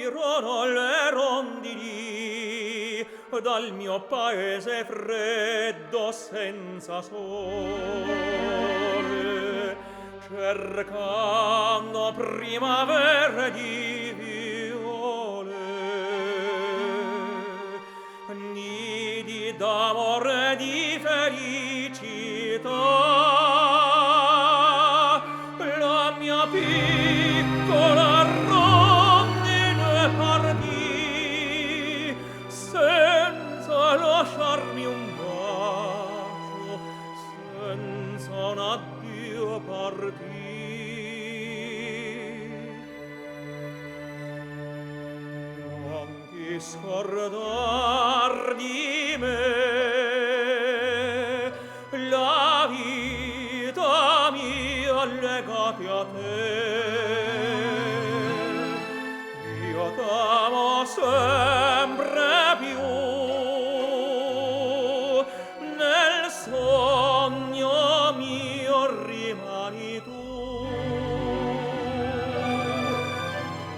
partirono le rondini dal mio paese freddo senza sole, cercando primavere di viole, nidi d'amore di felicità. La mia piccola rondine partì senza lasciarmi un bacio, senza un addio partì. Non ti scordar di me, la vita mia legati a te. Io t'amo sempre più, nel sogno mio rimani tu.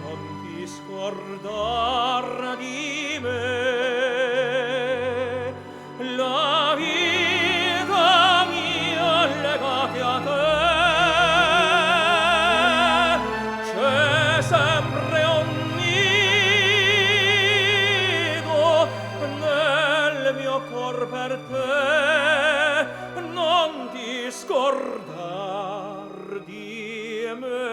Non ti scordar di me, la vita mia legati a te. C'è sempre un nido nel mio cor per te, non ti scordar di me.